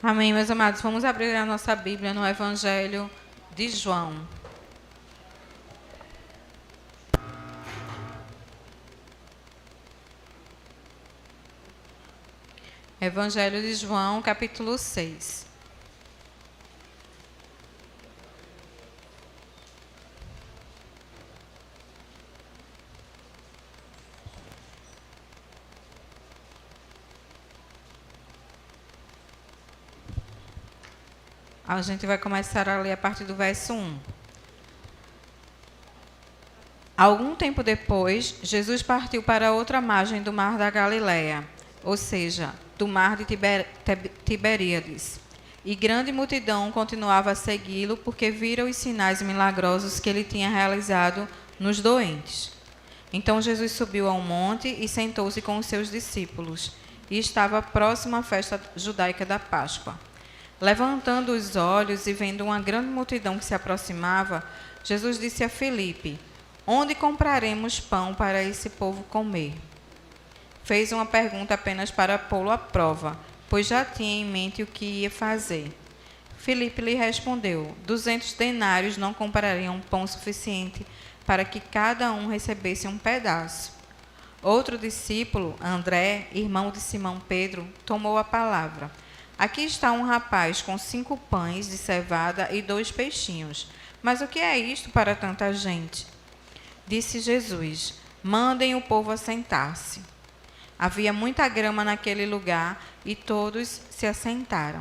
Amém, meus amados. Vamos abrir a nossa Bíblia no Evangelho de João. Evangelho de João, capítulo 6. A gente vai começar a ler a partir do verso 1. Algum tempo depois, Jesus partiu para outra margem do mar da Galileia, ou seja, do mar de Tiberíades. E grande multidão continuava a segui-lo, porque viram os sinais milagrosos que ele tinha realizado nos doentes. Então Jesus subiu ao monte e sentou-se com os seus discípulos, e estava próximo à festa judaica da Páscoa. Levantando os olhos e vendo uma grande multidão que se aproximava, Jesus disse a Filipe: onde compraremos pão para esse povo comer? Fez uma pergunta apenas para pô-lo à prova, pois já tinha em mente o que ia fazer. Filipe lhe respondeu: 200 denários não comprariam pão suficiente para que cada um recebesse um pedaço. Outro discípulo, André, irmão de Simão Pedro, tomou a palavra. Aqui está um rapaz com 5 pães de cevada e 2 peixinhos. Mas o que é isto para tanta gente? Disse Jesus: mandem o povo assentar-se. Havia muita grama naquele lugar e todos se assentaram.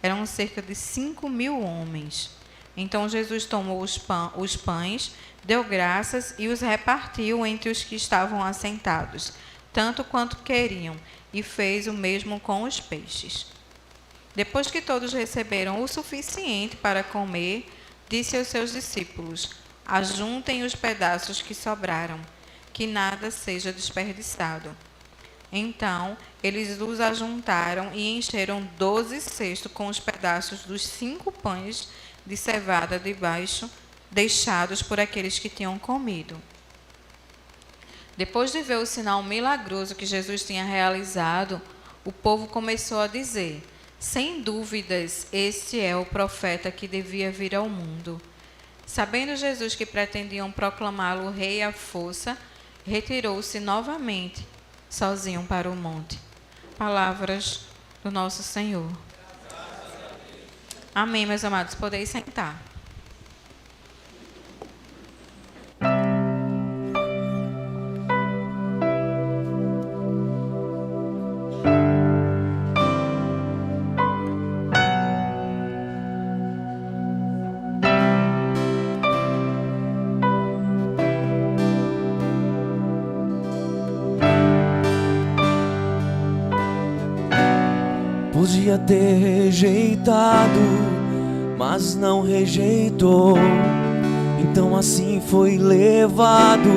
Eram cerca de 5.000 homens. Então Jesus tomou os pães, deu graças e os repartiu entre os que estavam assentados, tanto quanto queriam, e fez o mesmo com os peixes. Depois que todos receberam o suficiente para comer, disse aos seus discípulos: ajuntem os pedaços que sobraram, que nada seja desperdiçado. Então, eles os ajuntaram e encheram 12 cestos com os pedaços dos 5 pães de cevada deixados por aqueles que tinham comido. Depois de ver o sinal milagroso que Jesus tinha realizado, o povo começou a dizer: sem dúvidas, este é o profeta que devia vir ao mundo. Sabendo Jesus que pretendiam proclamá-lo rei à força, retirou-se novamente, sozinho para o monte. Palavras do nosso Senhor. Amém, meus amados. Podeis sentar. Podia ter rejeitado, mas não rejeitou. Então assim foi levado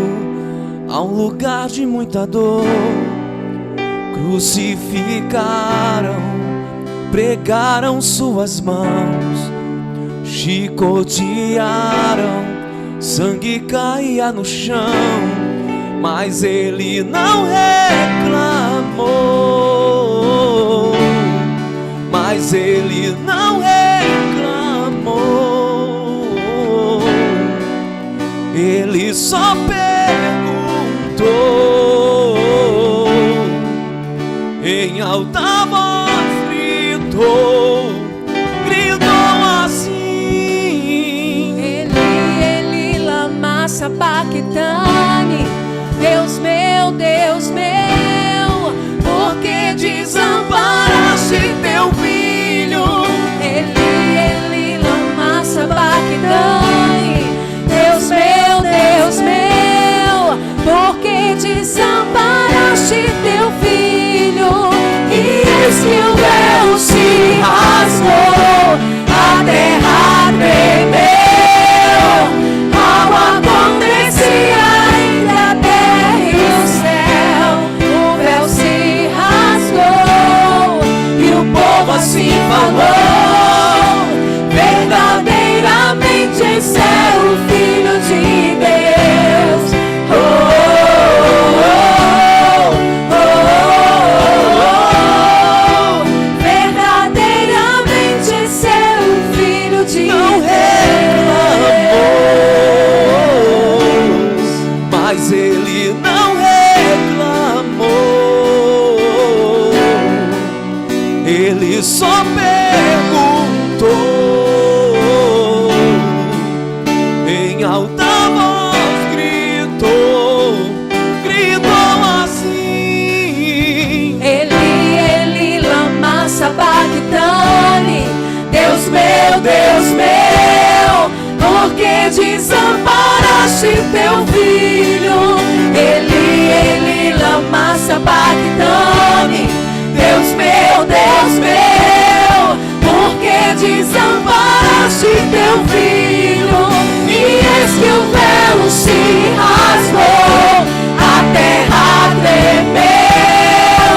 a um lugar de muita dor. Crucificaram, pregaram suas mãos, chicotearam, sangue caía no chão, mas ele não reclamou. Mas ele não reclamou, ele só perguntou, em alta voz gritou assim: Eli, lama sabachthani, Deus meu, por que desamparaste teu filho? Eli, lama sabachthani, Deus meu, desamparaste teu filho, e eis que o véu se rasgou, a terra tremeu,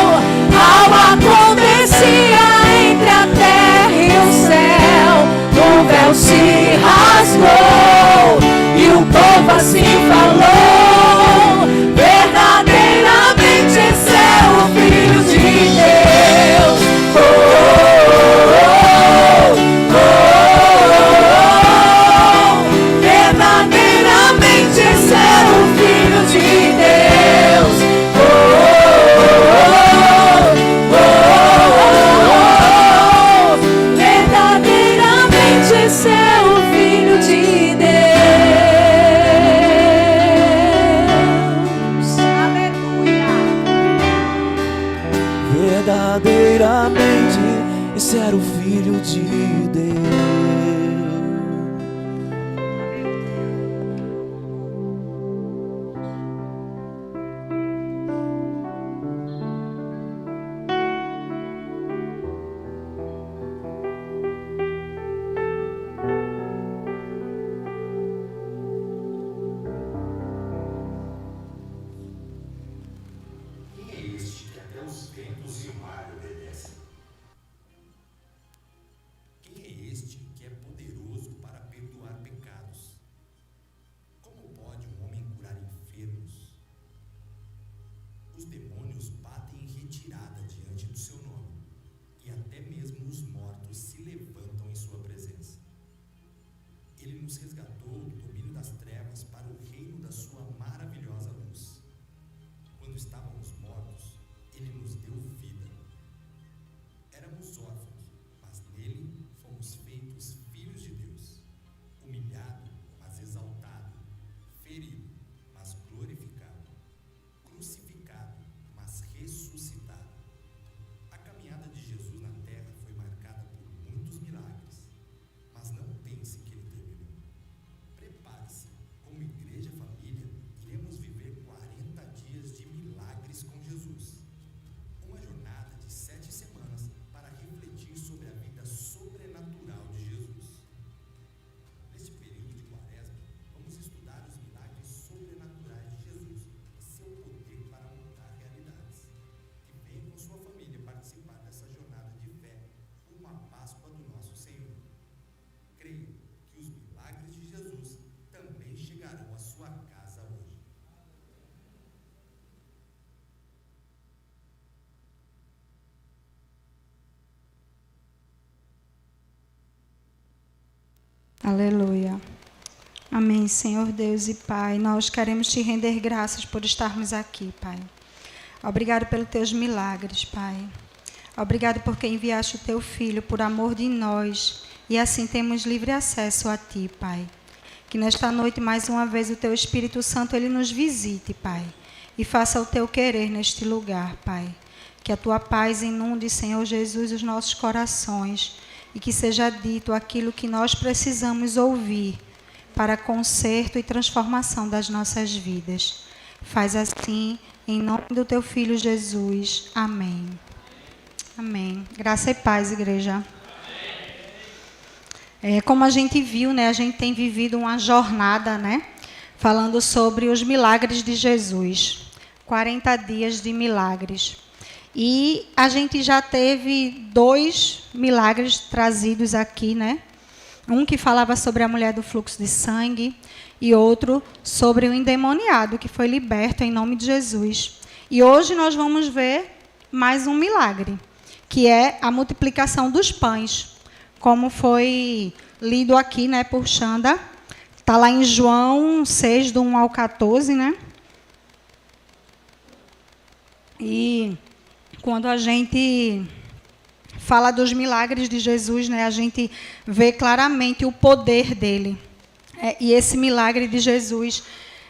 algo acontecia entre a terra e o céu, o véu se rasgou, e o povo assim falou, verdadeiramente esse é o Filho de Deus. Oh, oh, oh, oh, verdadeiramente esse é o Filho de Deus. Oh, oh, oh, oh, verdadeiramente esse é o Filho de Deus. Aleluia. Verdadeiramente esse era o Filho de Deus. Quem é este que até os ventos e o mar obedecem? Quem é este que é poderoso para perdoar pecados? Como pode um homem curar enfermos? Os demônios batem em retirada diante do seu nome, e até mesmo os mortos se levantam em sua presença. Ele nos resgatou do domínio das trevas para o reino da sua maravilhosa luz. Quando estávamos mortos, ele nos deu vida. Éramos órfãos, mas nele fomos feitos filhos de Deus. Humilhado, mas exaltado. Ferido, mas glorificado. Crucificado, mas ressuscitado. A caminhada de Jesus na terra foi marcada por muitos milagres, mas não pense que ele terminou. Prepare-se, como igreja família, iremos viver 40 dias de milagres com Jesus. Uma jornada de 7 semanas para refletir sobre a vida sobrenatural de Jesus. Neste período de Quaresma, vamos estudar os milagres sobrenaturais de Jesus e seu poder para mudar realidades. E venha com sua família participar dessa jornada de fé rumo à Páscoa do nosso Senhor. Creio que os milagres de Jesus também chegarão à sua casa hoje. Aleluia. Amém, Senhor Deus e Pai. Nós queremos te render graças por estarmos aqui, Pai. Obrigado pelos teus milagres, Pai. Obrigado porque enviaste o teu Filho por amor de nós e assim temos livre acesso a ti, Pai. Que nesta noite, mais uma vez, o teu Espírito Santo ele nos visite, Pai, e faça o teu querer neste lugar, Pai. Que a tua paz inunde, Senhor Jesus, os nossos corações e que seja dito aquilo que nós precisamos ouvir para conserto e transformação das nossas vidas. Faz assim, em nome do teu Filho Jesus. Amém. Amém. Graça e paz, igreja. Como a gente viu, né, a gente tem vivido uma jornada, né, falando sobre os milagres de Jesus. 40 dias de milagres. E a gente já teve 2 milagres trazidos aqui, né? Um que falava sobre a mulher do fluxo de sangue e outro sobre o endemoniado que foi liberto em nome de Jesus. E hoje nós vamos ver mais um milagre, que é a multiplicação dos pães, como foi lido aqui, né, por Xanda. Está lá em João 6, do 1 ao 14, né? E quando a gente fala dos milagres de Jesus, né, a gente vê claramente o poder dele. E esse milagre de Jesus,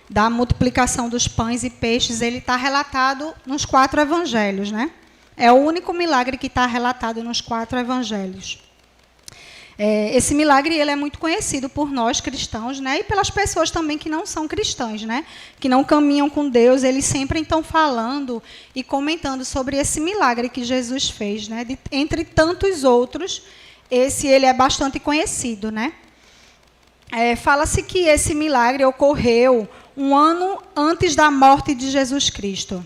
da multiplicação dos pães e peixes, ele está relatado nos 4 evangelhos, né? É o único milagre que está relatado nos 4 evangelhos. Esse milagre ele é muito conhecido por nós cristãos, né, e pelas pessoas também que não são cristãs, né, que não caminham com Deus. Eles sempre estão falando e comentando sobre esse milagre que Jesus fez, né, entre tantos outros. ele é bastante conhecido, né? Fala-se que esse milagre ocorreu um ano antes da morte de Jesus Cristo.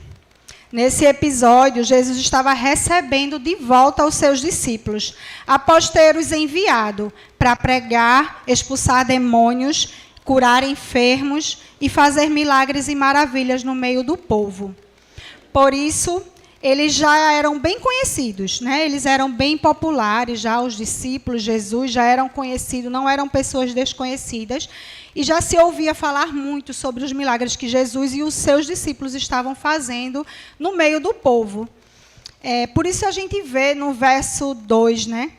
Nesse episódio, Jesus estava recebendo de volta os seus discípulos, após ter-os enviado para pregar, expulsar demônios, curar enfermos e fazer milagres e maravilhas no meio do povo. Por isso, eles já eram bem conhecidos, né? Eles eram bem populares, já os discípulos de Jesus já eram conhecidos, não eram pessoas desconhecidas, e já se ouvia falar muito sobre os milagres que Jesus e os seus discípulos estavam fazendo no meio do povo. Por isso a gente vê no verso 2, né,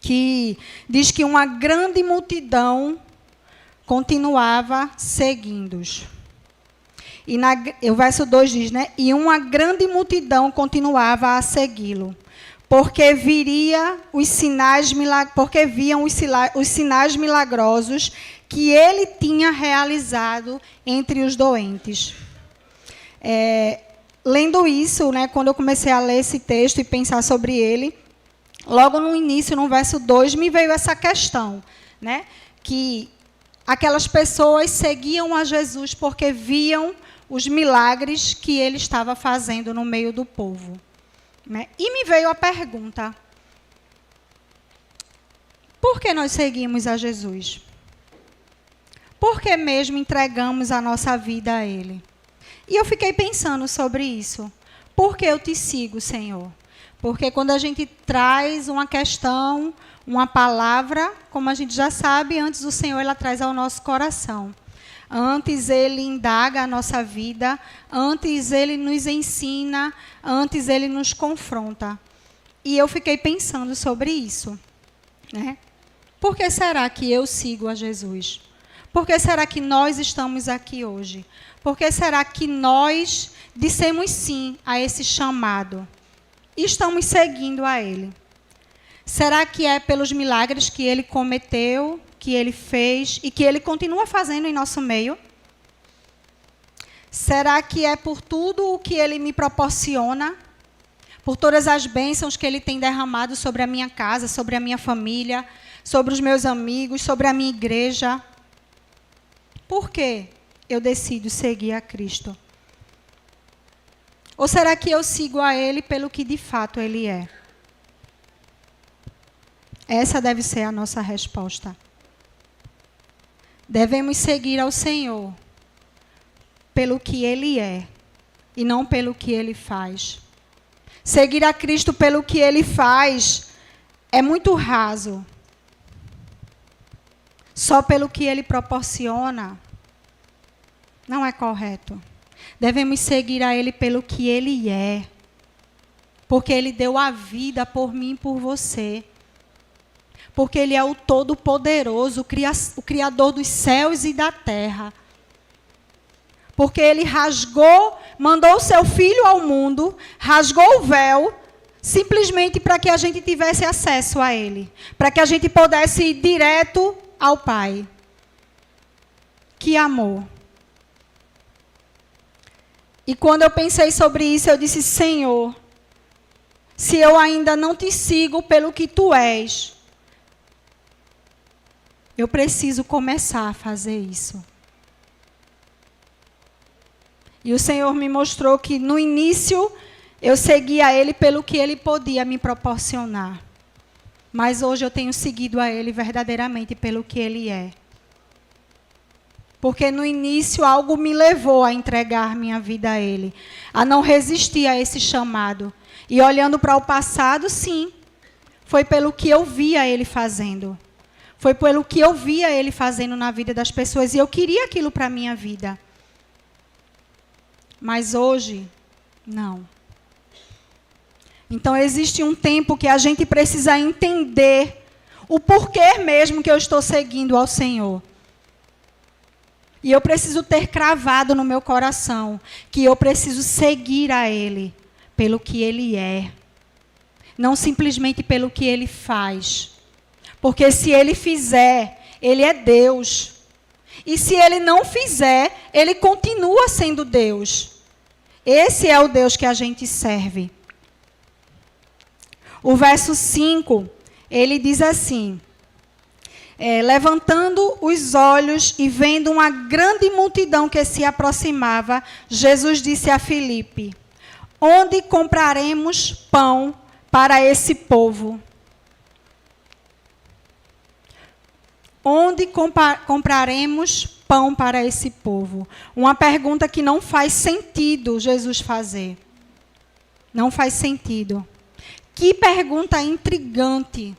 que diz que uma grande multidão continuava seguindo-os. E o verso 2 diz, né, e uma grande multidão continuava a segui-lo, porque viam os sinais milagrosos que ele tinha realizado entre os doentes. Lendo isso, né, quando eu comecei a ler esse texto e pensar sobre ele, logo no início, no verso 2, me veio essa questão, né, que aquelas pessoas seguiam a Jesus porque viam os milagres que ele estava fazendo no meio do povo, né? E me veio a pergunta: por que nós seguimos a Jesus? Por que mesmo entregamos a nossa vida a Ele? E eu fiquei pensando sobre isso. Por que eu te sigo, Senhor? Porque quando a gente traz uma questão, uma palavra, como a gente já sabe, antes o Senhor ela traz ao nosso coração. Antes Ele indaga a nossa vida, antes Ele nos ensina, antes Ele nos confronta. E eu fiquei pensando sobre isso, né? Por que será que eu sigo a Jesus? Por que será que nós estamos aqui hoje? Por que será que nós dissemos sim a esse chamado? E estamos seguindo a Ele? Será que é pelos milagres que Ele cometeu, que Ele fez e que Ele continua fazendo em nosso meio? Será que é por tudo o que Ele me proporciona? Por todas as bênçãos que Ele tem derramado sobre a minha casa, sobre a minha família, sobre os meus amigos, sobre a minha igreja? Por que eu decido seguir a Cristo? Ou será que eu sigo a Ele pelo que de fato Ele é? Essa deve ser a nossa resposta. Devemos seguir ao Senhor pelo que Ele é e não pelo que Ele faz. Seguir a Cristo pelo que Ele faz é muito raso. Só pelo que Ele proporciona não é correto. Devemos seguir a Ele pelo que Ele é. Porque Ele deu a vida por mim e por você. Porque Ele é o Todo-Poderoso, o Criador dos céus e da terra. Porque Ele mandou o seu Filho ao mundo, rasgou o véu, simplesmente para que a gente tivesse acesso a Ele. Para que a gente pudesse ir direto ao Pai. Que amor. E quando eu pensei sobre isso, eu disse: Senhor, se eu ainda não te sigo pelo que tu és, eu preciso começar a fazer isso. E o Senhor me mostrou que no início eu seguia Ele pelo que Ele podia me proporcionar. Mas hoje eu tenho seguido a Ele verdadeiramente pelo que Ele é. Porque no início algo me levou a entregar minha vida a Ele, a não resistir a esse chamado. E olhando para o passado, sim, foi pelo que eu via Ele fazendo. Foi pelo que eu via Ele fazendo na vida das pessoas. E eu queria aquilo para a minha vida. Mas hoje, não. Então existe um tempo que a gente precisa entender o porquê mesmo que eu estou seguindo ao Senhor. E eu preciso ter cravado no meu coração que eu preciso seguir a Ele pelo que Ele é. Não simplesmente pelo que Ele faz. Porque se Ele fizer, Ele é Deus. E se Ele não fizer, Ele continua sendo Deus. Esse é o Deus que a gente serve. O verso 5, ele diz assim, levantando os olhos e vendo uma grande multidão que se aproximava, Jesus disse a Filipe, onde compraremos pão para esse povo? Onde compraremos pão para esse povo? Uma pergunta que não faz sentido Jesus fazer. Não faz sentido. Que pergunta intrigante.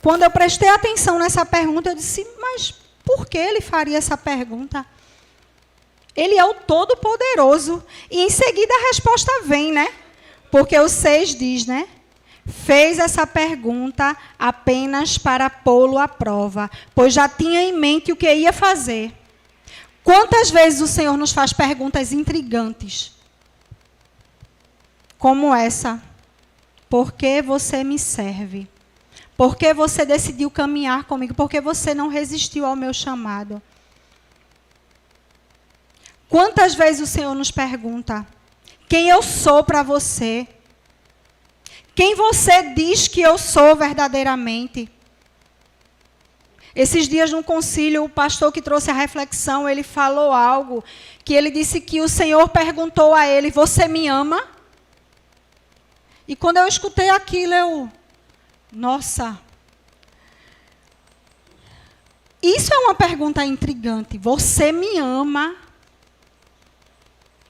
Quando eu prestei atenção nessa pergunta, eu disse, mas por que ele faria essa pergunta? Ele é o Todo-Poderoso. E em seguida a resposta vem, né? Porque o 6 diz, né? Fez essa pergunta apenas para pô-lo à prova, pois já tinha em mente o que ia fazer. Quantas vezes o Senhor nos faz perguntas intrigantes? Como essa. Por que você me serve? Por que você decidiu caminhar comigo? Por que você não resistiu ao meu chamado? Quantas vezes o Senhor nos pergunta, quem eu sou para você? Quem você diz que eu sou verdadeiramente? Esses dias no concílio, o pastor que trouxe a reflexão, ele falou algo, que ele disse que o Senhor perguntou a ele, você me ama? E quando eu escutei aquilo, nossa, isso é uma pergunta intrigante, você me ama?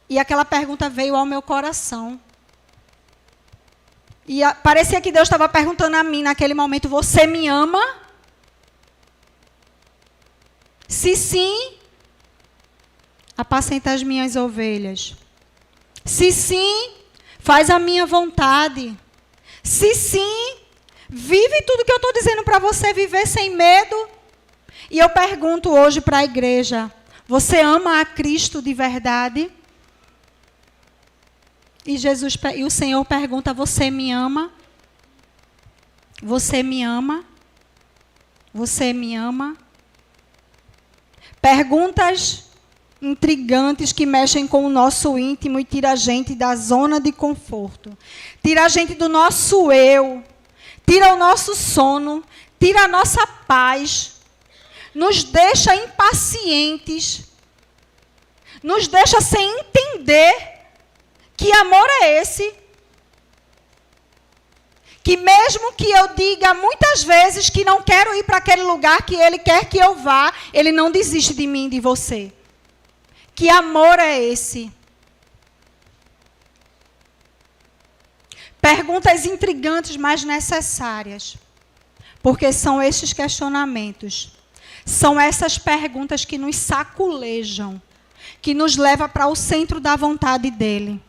E aquela pergunta veio ao meu coração. E parecia que Deus estava perguntando a mim naquele momento, você me ama? Se sim, apacenta as minhas ovelhas. Se sim, faz a minha vontade. Se sim, vive tudo que eu estou dizendo para você viver sem medo. E eu pergunto hoje para a igreja, você ama a Cristo de verdade? E o Senhor pergunta, você me ama? Você me ama? Você me ama? Perguntas intrigantes que mexem com o nosso íntimo e tira a gente da zona de conforto. Tira a gente do nosso eu. Tira o nosso sono. Tira a nossa paz. Nos deixa impacientes. Nos deixa sem entender. Que amor é esse? Que mesmo que eu diga muitas vezes que não quero ir para aquele lugar que Ele quer que eu vá, Ele não desiste de mim e de você. Que amor é esse? Perguntas intrigantes, mas necessárias. Porque são estes questionamentos. São essas perguntas que nos saculejam. Que nos levam para o centro da vontade dEle.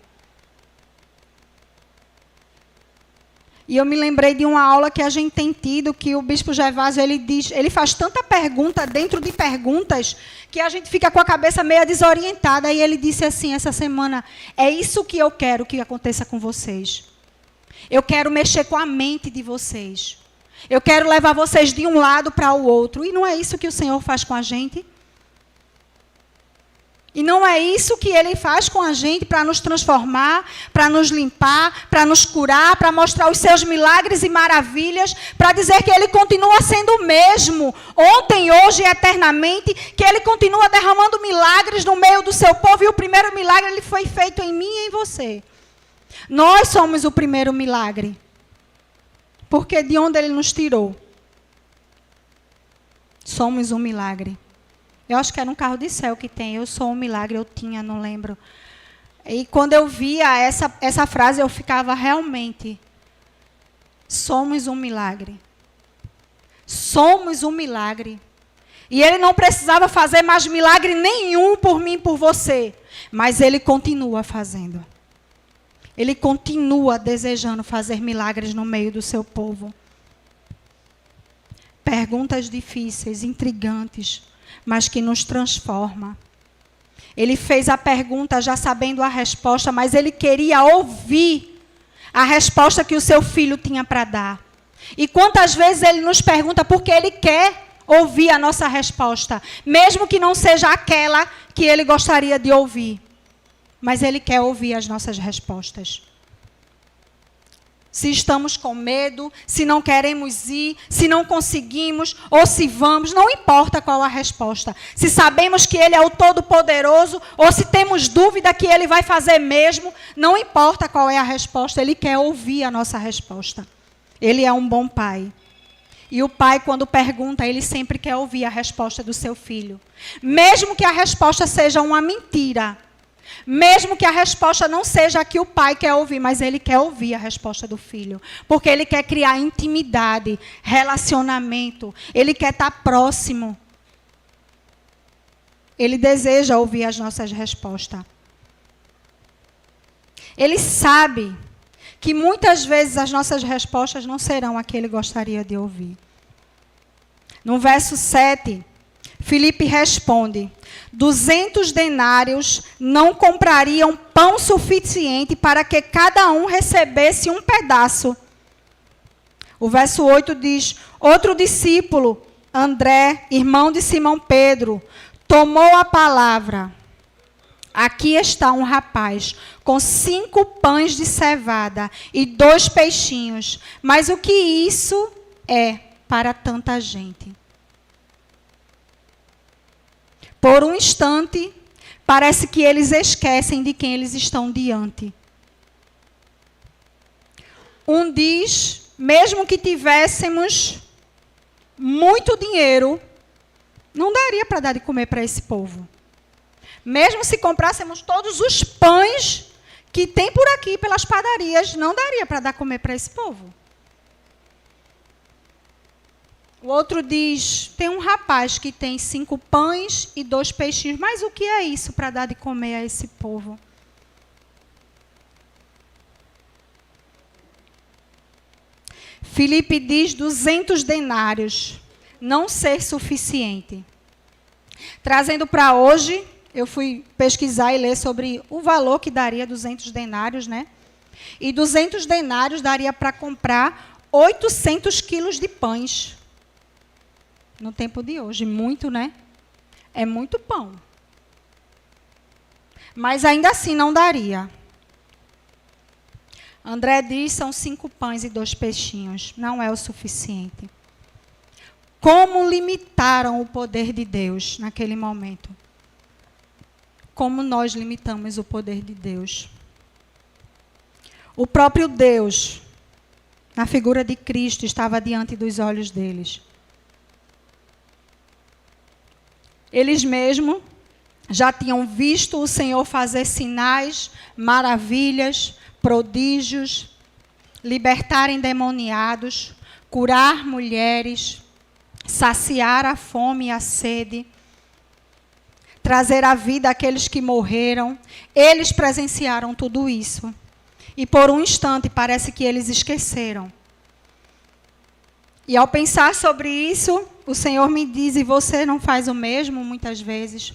E eu me lembrei de uma aula que a gente tem tido, que o bispo Gervásio, ele faz tanta pergunta dentro de perguntas, que a gente fica com a cabeça meio desorientada. E ele disse assim, essa semana, é isso que eu quero que aconteça com vocês. Eu quero mexer com a mente de vocês. Eu quero levar vocês de um lado para o outro. E não é isso que o Senhor faz com a gente? E não é isso que Ele faz com a gente para nos transformar, para nos limpar, para nos curar, para mostrar os seus milagres e maravilhas, para dizer que Ele continua sendo o mesmo, ontem, hoje e eternamente, que Ele continua derramando milagres no meio do seu povo, e o primeiro milagre Ele foi feito em mim e em você. Nós somos o primeiro milagre, porque de onde Ele nos tirou? Somos um milagre. Eu acho que era um carro de céu que tem. Eu sou um milagre, eu tinha, não lembro. E quando eu via essa frase, eu ficava realmente... Somos um milagre. Somos um milagre. E Ele não precisava fazer mais milagre nenhum por mim e por você. Mas Ele continua fazendo. Ele continua desejando fazer milagres no meio do seu povo. Perguntas difíceis, intrigantes, mas que nos transforma. Ele fez a pergunta já sabendo a resposta, mas ele queria ouvir a resposta que o seu filho tinha para dar. E quantas vezes ele nos pergunta porque ele quer ouvir a nossa resposta, mesmo que não seja aquela que ele gostaria de ouvir. Mas ele quer ouvir as nossas respostas. Se estamos com medo, se não queremos ir, se não conseguimos, ou se vamos, não importa qual a resposta. Se sabemos que Ele é o Todo-Poderoso, ou se temos dúvida que Ele vai fazer mesmo, não importa qual é a resposta, Ele quer ouvir a nossa resposta. Ele é um bom Pai. E o pai, quando pergunta, ele sempre quer ouvir a resposta do seu filho. Mesmo que a resposta seja uma mentira. Mesmo que a resposta não seja a que o pai quer ouvir, mas ele quer ouvir a resposta do filho. Porque ele quer criar intimidade, relacionamento. Ele quer estar próximo. Ele deseja ouvir as nossas respostas. Ele sabe que muitas vezes as nossas respostas não serão a que ele gostaria de ouvir. No verso 7, Filipe responde: 200 denários não comprariam pão suficiente para que cada um recebesse um pedaço. O verso 8 diz: outro discípulo, André, irmão de Simão Pedro, tomou a palavra. Aqui está um rapaz com 5 pães de cevada e 2 peixinhos. Mas o que isso é para tanta gente? Por um instante, parece que eles esquecem de quem eles estão diante. Um diz, mesmo que tivéssemos muito dinheiro, não daria para dar de comer para esse povo. Mesmo se comprássemos todos os pães que tem por aqui, pelas padarias, não daria para dar comer para esse povo. O outro diz, tem um rapaz que tem 5 pães e 2 peixinhos, mas o que é isso para dar de comer a esse povo? Filipe diz 200 denários, não ser suficiente. Trazendo para hoje, eu fui pesquisar e ler sobre o valor que daria 200 denários, né? E 200 denários daria para comprar 800 quilos de pães. No tempo de hoje. Muito, né? É muito pão. Mas ainda assim não daria. André diz, são 5 pães e 2 peixinhos. Não é o suficiente. Como limitaram o poder de Deus naquele momento? Como nós limitamos o poder de Deus? O próprio Deus, na figura de Cristo, estava diante dos olhos deles. Eles mesmos já tinham visto o Senhor fazer sinais, maravilhas, prodígios, libertar endemoniados, curar mulheres, saciar a fome e a sede, trazer à vida aqueles que morreram. Eles presenciaram tudo isso. E por um instante parece que eles esqueceram. E ao pensar sobre isso, o Senhor me diz, e você não faz o mesmo muitas vezes?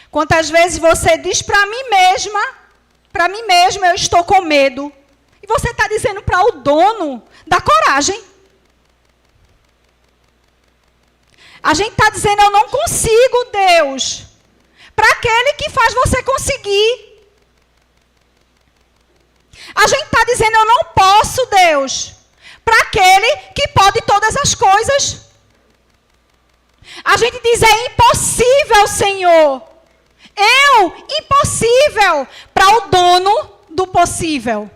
Quantas vezes você diz para mim mesma, eu estou com medo. E você está dizendo para o dono da coragem. A gente está dizendo, eu não consigo, Deus. Para aquele que faz você conseguir. A gente está dizendo, eu não posso, Deus. Para aquele que pode todas as coisas. A gente diz, é impossível, Senhor. Impossível para o dono do possível.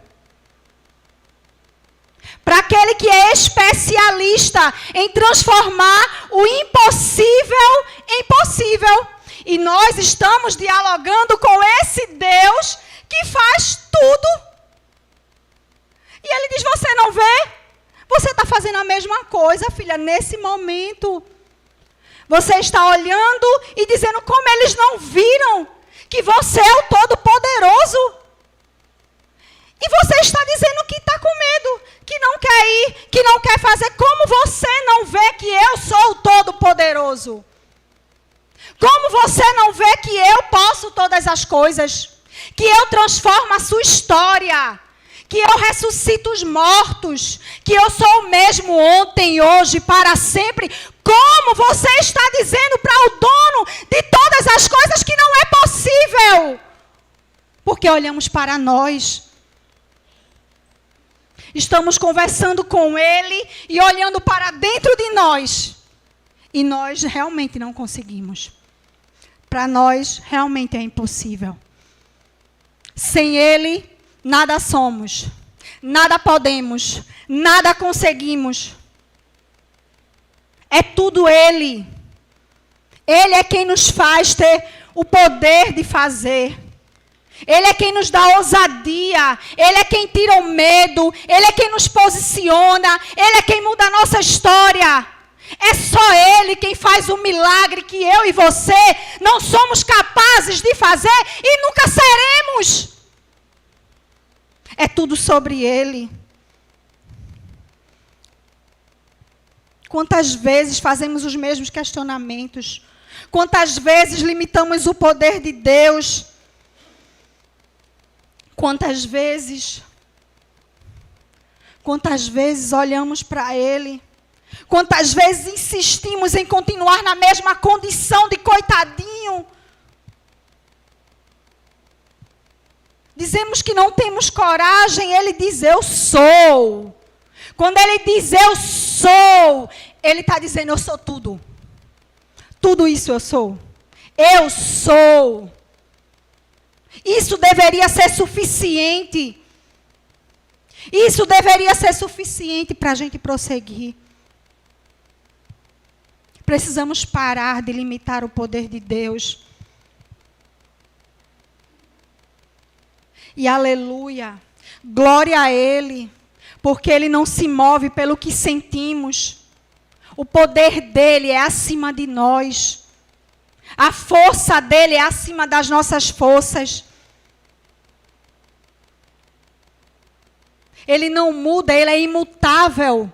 Para aquele que é especialista em transformar o impossível em possível. E nós estamos dialogando com esse Deus que faz tudo. E ele diz, você não vê? Você está fazendo a mesma coisa, filha, nesse momento. Você está olhando e dizendo como eles não viram que você é o Todo-Poderoso. E você está dizendo que está com medo, que não quer ir, que não quer fazer. Como você não vê que eu sou o Todo-Poderoso? Como você não vê que eu posso todas as coisas? Que eu transformo a sua história? Que eu ressuscito os mortos? Que eu sou o mesmo ontem, hoje, para sempre? Como você está dizendo para o dono de todas as coisas que não é possível? Porque olhamos para nós. Estamos conversando com Ele e olhando para dentro de nós. E nós realmente não conseguimos. Para nós, realmente é impossível. Sem Ele, nada somos, nada podemos, nada conseguimos. É tudo Ele. Ele é quem nos faz ter o poder de fazer. Ele é quem nos dá ousadia. Ele é quem tira o medo. Ele é quem nos posiciona. Ele é quem muda a nossa história. É só Ele quem faz o milagre que eu e você não somos capazes de fazer e nunca seremos. É tudo sobre Ele. Quantas vezes fazemos os mesmos questionamentos? Quantas vezes limitamos o poder de Deus? Quantas vezes olhamos para Ele? Quantas vezes insistimos em continuar na mesma condição de coitadinho? Dizemos que não temos coragem, Ele diz, eu sou. Quando Ele diz, eu sou, Ele está dizendo, eu sou tudo. Tudo isso eu sou. Eu sou. Isso deveria ser suficiente. Isso deveria ser suficiente para a gente prosseguir. Precisamos parar de limitar o poder de Deus. E aleluia, glória a Ele, porque Ele não se move pelo que sentimos. O poder dEle é acima de nós. A força dEle é acima das nossas forças. Ele não muda, Ele é imutável.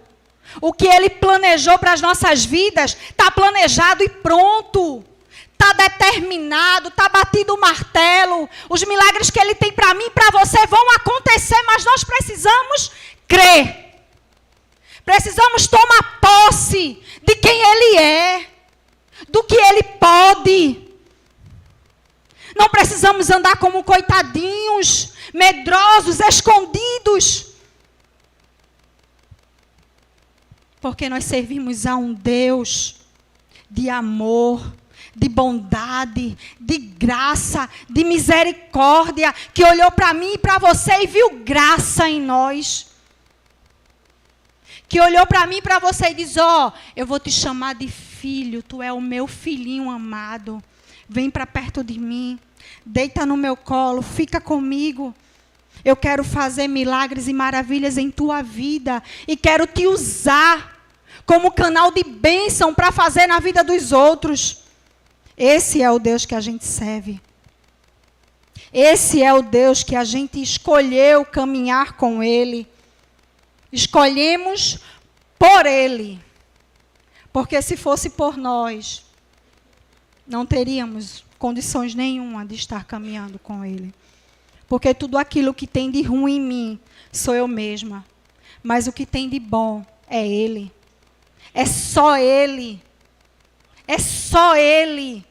O que Ele planejou para as nossas vidas, está planejado e pronto. Está determinado, está batido o martelo. Os milagres que Ele tem para mim e para você vão acontecer, mas nós precisamos crer. Precisamos tomar posse de quem Ele é, do que Ele pode. Não precisamos andar como coitadinhos, medrosos, escondidos. Porque nós servimos a um Deus de amor, de bondade, de graça, de misericórdia, que olhou para mim e para você e viu graça em nós. Que olhou para mim e para você e diz, eu vou te chamar de filho, tu é o meu filhinho amado. Vem para perto de mim, deita no meu colo, fica comigo. Eu quero fazer milagres e maravilhas em tua vida e quero te usar como canal de bênção para fazer na vida dos outros. Esse é o Deus que a gente serve. Esse é o Deus que a gente escolheu caminhar com Ele. Escolhemos por Ele. Porque se fosse por nós, não teríamos condições nenhuma de estar caminhando com Ele. Porque tudo aquilo que tem de ruim em mim, sou eu mesma. Mas o que tem de bom é Ele. É só Ele. É só Ele.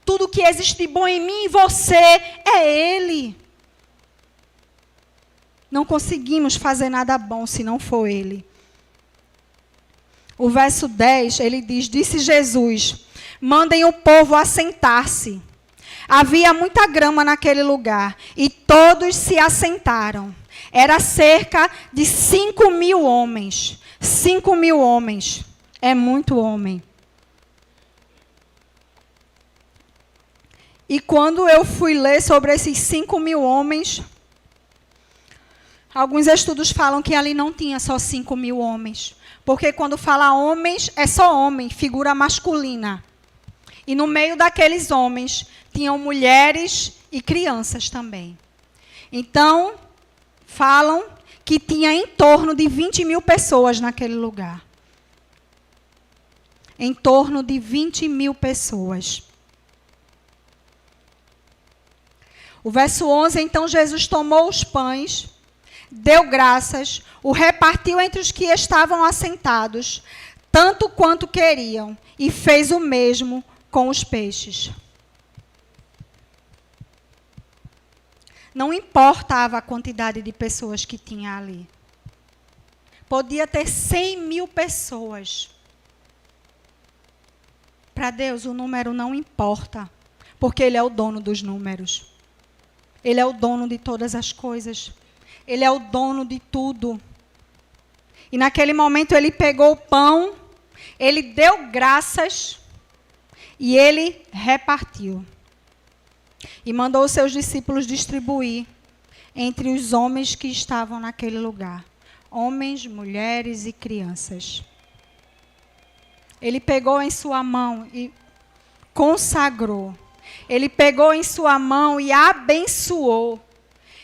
Tudo que existe de bom em mim e você é Ele. Não conseguimos fazer nada bom se não for Ele. O verso 10, ele diz, disse Jesus, mandem o povo assentar-se. Havia muita grama naquele lugar e todos se assentaram. Era cerca de 5.000 homens. 5.000 homens. É muito homem. E quando eu fui ler sobre esses 5.000 homens, alguns estudos falam que ali não tinha só 5.000 homens. Porque quando fala homens, é só homem, figura masculina. E no meio daqueles homens, tinham mulheres e crianças também. Então, falam que tinha em torno de 20.000 pessoas naquele lugar. Em torno de 20.000 pessoas. O verso 11, então Jesus tomou os pães, deu graças, o repartiu entre os que estavam assentados, tanto quanto queriam, e fez o mesmo com os peixes. Não importava a quantidade de pessoas que tinha ali. Podia ter 100.000 pessoas. Para Deus, o número não importa, porque Ele é o dono dos números. Ele é o dono de todas as coisas. Ele é o dono de tudo. E naquele momento Ele pegou o pão, Ele deu graças e Ele repartiu. E mandou os seus discípulos distribuir entre os homens que estavam naquele lugar. Homens, mulheres e crianças. Ele pegou em sua mão e consagrou. Ele pegou em sua mão e abençoou.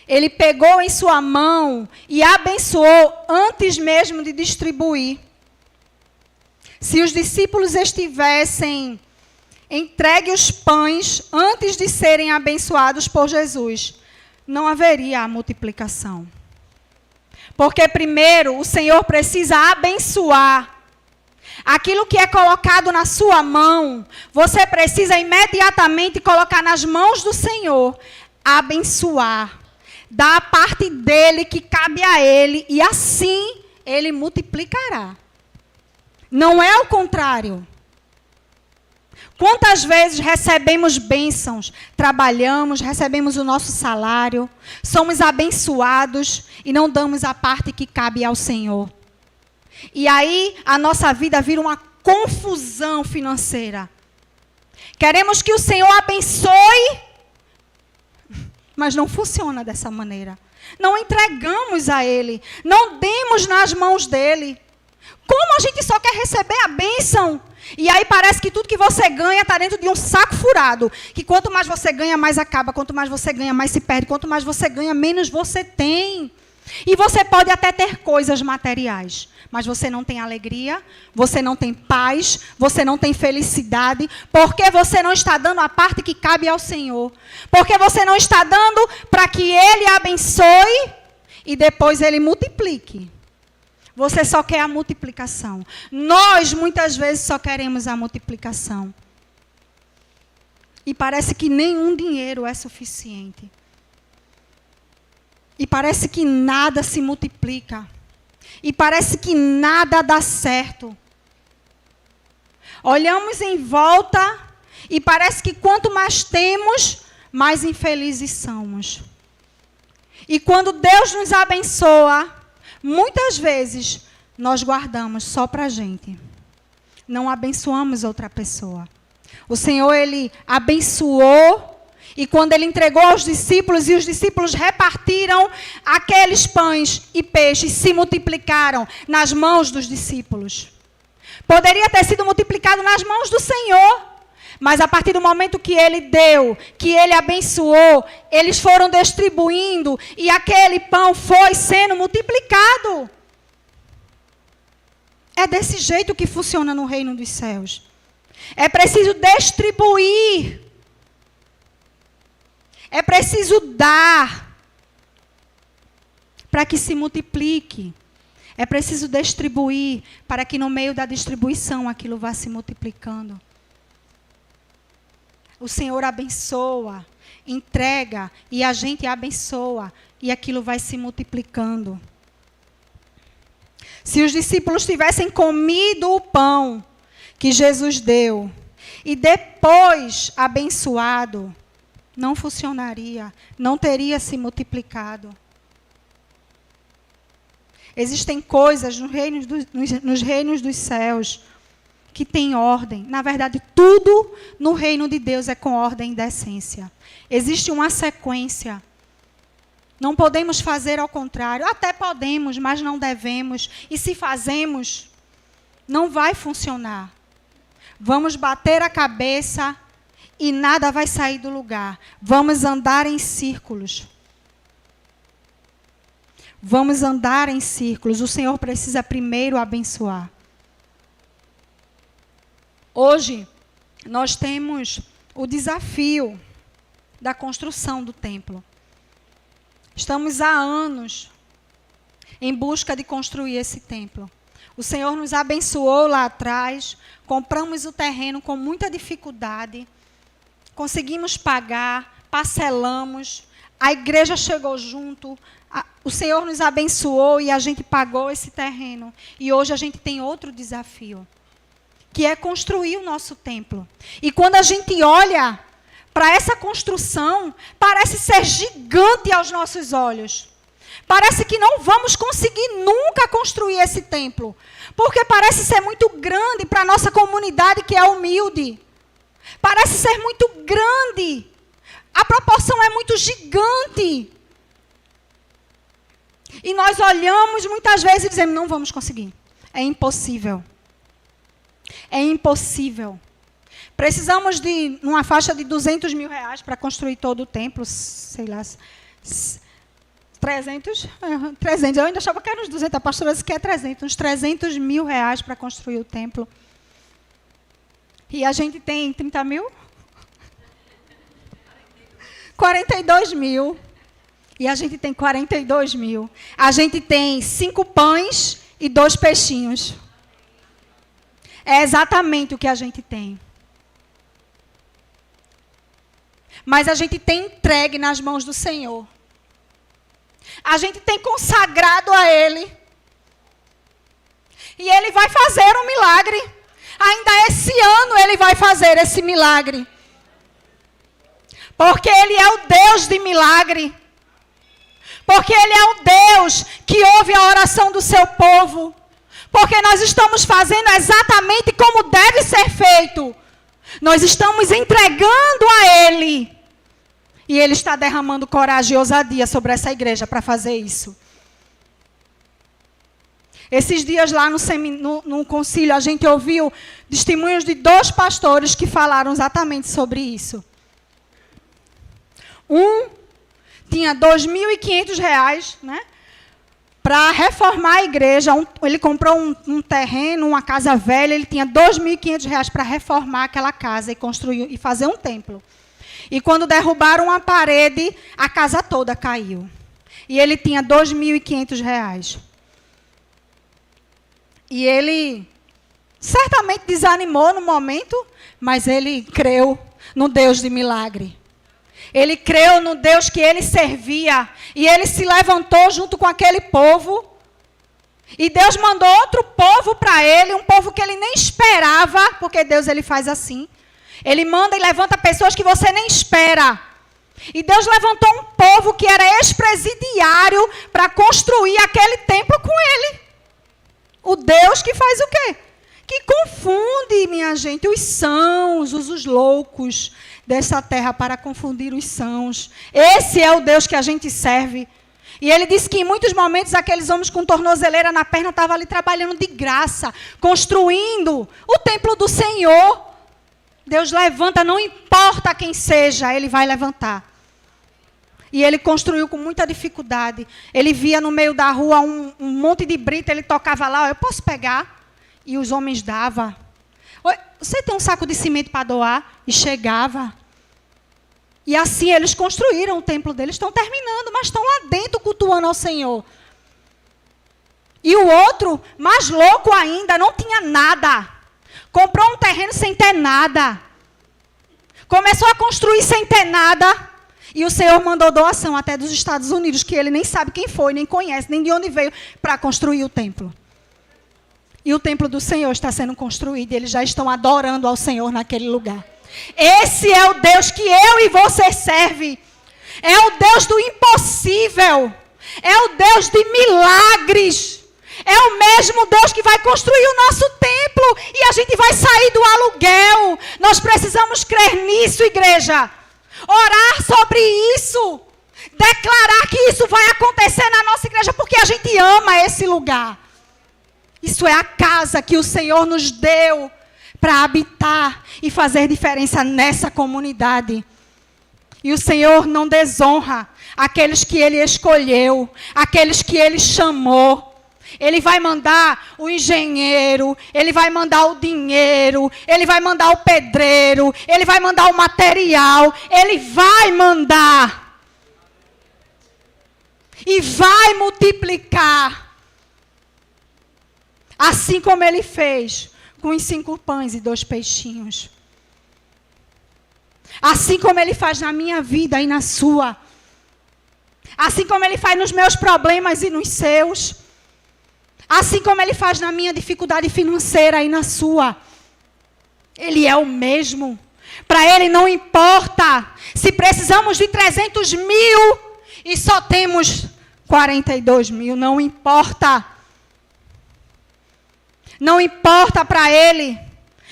Ele pegou em sua mão e abençoou antes mesmo de distribuir. Se os discípulos estivessem entregue os pães antes de serem abençoados por Jesus, não haveria a multiplicação. Porque primeiro o Senhor precisa abençoar. Aquilo que é colocado na sua mão, você precisa imediatamente colocar nas mãos do Senhor, abençoar, dar a parte dele que cabe a ele, e assim ele multiplicará. Não é o contrário. Quantas vezes recebemos bênçãos, trabalhamos, recebemos o nosso salário, somos abençoados e não damos a parte que cabe ao Senhor. E aí a nossa vida vira uma confusão financeira. Queremos que o Senhor abençoe, mas não funciona dessa maneira. Não entregamos a Ele, não demos nas mãos dEle. Como a gente só quer receber a bênção? E aí parece que tudo que você ganha está dentro de um saco furado. Que quanto mais você ganha, mais acaba. Quanto mais você ganha, mais se perde. Quanto mais você ganha, menos você tem. E você pode até ter coisas materiais, mas você não tem alegria, você não tem paz, você não tem felicidade, porque você não está dando a parte que cabe ao Senhor. Porque você não está dando para que Ele abençoe e depois Ele multiplique. Você só quer a multiplicação. Nós, muitas vezes, só queremos a multiplicação. E parece que nenhum dinheiro é suficiente. E parece que nada se multiplica. E parece que nada dá certo. Olhamos em volta e parece que quanto mais temos, mais infelizes somos. E quando Deus nos abençoa, muitas vezes nós guardamos só para a gente. Não abençoamos outra pessoa. O Senhor, Ele abençoou. E quando Ele entregou aos discípulos, e os discípulos repartiram aqueles pães e peixes, se multiplicaram nas mãos dos discípulos. Poderia ter sido multiplicado nas mãos do Senhor, mas a partir do momento que Ele deu, que Ele abençoou, eles foram distribuindo e aquele pão foi sendo multiplicado. É desse jeito que funciona no reino dos céus. É preciso distribuir. É preciso dar para que se multiplique. É preciso distribuir para que no meio da distribuição aquilo vá se multiplicando. O Senhor abençoa, entrega e a gente abençoa e aquilo vai se multiplicando. Se os discípulos tivessem comido o pão que Jesus deu e depois abençoado, não funcionaria, não teria se multiplicado. Existem coisas nos reinos dos céus que têm ordem. Na verdade, tudo no reino de Deus é com ordem e decência. Existe uma sequência. Não podemos fazer ao contrário. Até podemos, mas não devemos. E se fazemos, não vai funcionar. Vamos bater a cabeça e nada vai sair do lugar. Vamos andar em círculos. Vamos andar em círculos. O Senhor precisa primeiro abençoar. Hoje, nós temos o desafio da construção do templo. Estamos há anos em busca de construir esse templo. O Senhor nos abençoou lá atrás, compramos o terreno com muita dificuldade, conseguimos pagar, parcelamos, A igreja chegou junto, o Senhor nos abençoou e a gente pagou esse terreno. E hoje a gente tem outro desafio, que é construir o nosso templo. E quando a gente olha para essa construção, parece ser gigante aos nossos olhos. Parece que não vamos conseguir nunca construir esse templo, porque parece ser muito grande para a nossa comunidade que é humilde. Parece ser muito grande. A proporção é muito gigante. E nós olhamos muitas vezes e dizemos, não vamos conseguir. É impossível. É impossível. Precisamos de uma faixa de 200 mil reais para construir todo o templo, sei lá, 300. Eu ainda achava que era uns 200, a pastora disse que é 300, uns 300 mil reais para construir o templo. E a gente tem 30 mil? 42 mil. E a gente tem 42 mil. A gente tem 5 pães e 2 peixinhos. É exatamente o que a gente tem. Mas a gente tem entregue nas mãos do Senhor. A gente tem consagrado a Ele. E Ele vai fazer um milagre. Ainda esse ano Ele vai fazer esse milagre. Porque Ele é o Deus de milagre. Porque Ele é o Deus que ouve a oração do seu povo. Porque nós estamos fazendo exatamente como deve ser feito. Nós estamos entregando a Ele. E Ele está derramando coragem e ousadia sobre essa igreja para fazer isso. Esses dias lá no concílio, a gente ouviu testemunhos de 2 pastores que falaram exatamente sobre isso. Um tinha R$2.500, né, para reformar a igreja. Ele comprou um terreno, uma casa velha, ele tinha R$2.500 para reformar aquela casa e construir e fazer um templo. E quando derrubaram uma parede, a casa toda caiu. E ele tinha R$2.500. E ele certamente desanimou no momento, mas ele creu no Deus de milagre. Ele creu no Deus que ele servia. E ele se levantou junto com aquele povo. E Deus mandou outro povo para ele, um povo que ele nem esperava, porque Deus ele faz assim. Ele manda e levanta pessoas que você nem espera. E Deus levantou um povo que era ex-presidiário para construir aquele templo com ele. O Deus que faz o quê? Que confunde, minha gente, os sãos, os loucos dessa terra para confundir os sãos. Esse é o Deus que a gente serve. E ele disse que em muitos momentos aqueles homens com tornozeleira na perna estavam ali trabalhando de graça, construindo o templo do Senhor. Deus levanta, não importa quem seja, Ele vai levantar. E ele construiu com muita dificuldade. Ele via no meio da rua um monte de brita, ele tocava lá, eu posso pegar? E os homens davam. Você tem um saco de cimento para doar? E chegava. E assim eles construíram o templo deles, estão terminando, mas estão lá dentro cultuando ao Senhor. E o outro, mais louco ainda, não tinha nada. Comprou um terreno sem ter nada. Começou a construir sem ter nada. E o Senhor mandou doação até dos Estados Unidos, que ele nem sabe quem foi, nem conhece, nem de onde veio, para construir o templo. E o templo do Senhor está sendo construído, e eles já estão adorando ao Senhor naquele lugar. Esse é o Deus que eu e você serve. É o Deus do impossível. É o Deus de milagres. É o mesmo Deus que vai construir o nosso templo e a gente vai sair do aluguel. Nós precisamos crer nisso, igreja. Orar sobre isso. Declarar que isso vai acontecer na nossa igreja porque a gente ama esse lugar. Isso é a casa que o Senhor nos deu para habitar e fazer diferença nessa comunidade. E o Senhor não desonra aqueles que Ele escolheu, aqueles que Ele chamou. Ele vai mandar o engenheiro, Ele vai mandar o dinheiro, Ele vai mandar o pedreiro, Ele vai mandar o material, Ele vai mandar. E vai multiplicar. Assim como Ele fez com os 5 pães e 2 peixinhos. Assim como Ele faz na minha vida e na sua. Assim como Ele faz nos meus problemas e nos seus. Assim como Ele faz na minha dificuldade financeira e na sua. Ele é o mesmo. Para Ele não importa se precisamos de 300 mil e só temos 42 mil. Não importa. Não importa para Ele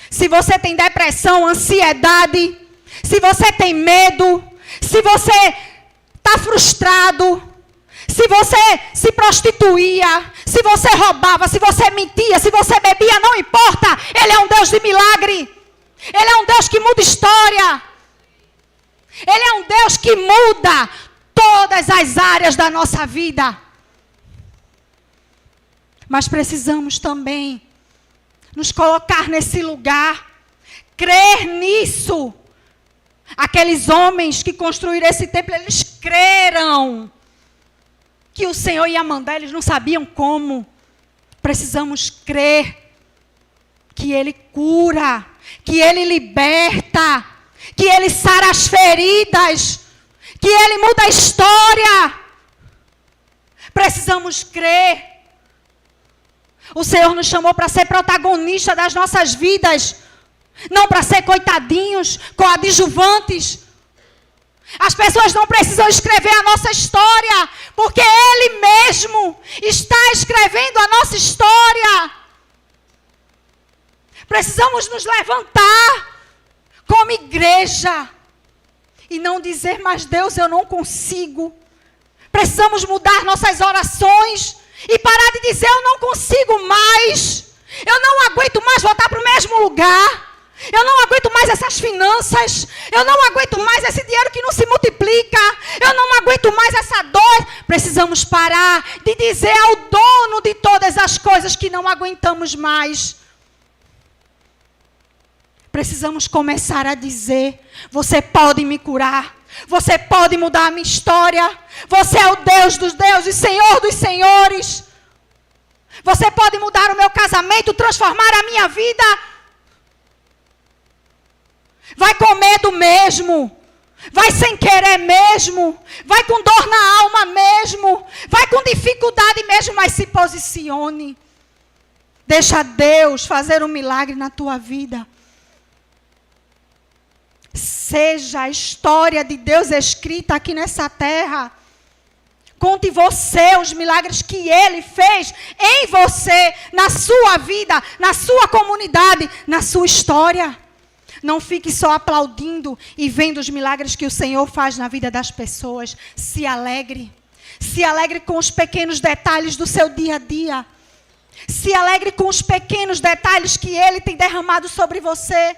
se você tem depressão, ansiedade, se você tem medo, se você está frustrado, se você se prostituía, se você roubava, se você mentia, se você bebia, não importa. Ele é um Deus de milagre. Ele é um Deus que muda história. Ele é um Deus que muda todas as áreas da nossa vida. Mas precisamos também nos colocar nesse lugar, crer nisso. Aqueles homens que construíram esse templo, eles creram que o Senhor ia mandar, eles não sabiam como. Precisamos crer que Ele cura, que Ele liberta, que Ele sara as feridas, que Ele muda a história. Precisamos crer. O Senhor nos chamou para ser protagonista das nossas vidas, não para ser coitadinhos, coadjuvantes. As pessoas não precisam escrever a nossa história, porque Ele mesmo está escrevendo a nossa história. Precisamos nos levantar como igreja e não dizer, mas Deus, eu não consigo. Precisamos mudar nossas orações e parar de dizer, eu não consigo mais. Eu não aguento mais voltar para o mesmo lugar. Eu não aguento mais essas finanças. Eu não aguento mais esse dinheiro que não se multiplica. Eu não aguento mais essa dor. Precisamos parar de dizer ao dono de todas as coisas que não aguentamos mais. Precisamos começar a dizer, você pode me curar. Você pode mudar a minha história. Você é o Deus dos deuses, Senhor dos senhores. Você pode mudar o meu casamento, transformar a minha vida. Vai com medo mesmo. Vai sem querer mesmo. Vai com dor na alma mesmo. Vai com dificuldade mesmo, mas se posicione. Deixa Deus fazer um milagre na tua vida. Seja a história de Deus escrita aqui nessa terra. Conte você os milagres que Ele fez em você, na sua vida, na sua comunidade, na sua história. Não fique só aplaudindo e vendo os milagres que o Senhor faz na vida das pessoas. Se alegre. Se alegre com os pequenos detalhes do seu dia a dia. Se alegre com os pequenos detalhes que Ele tem derramado sobre você.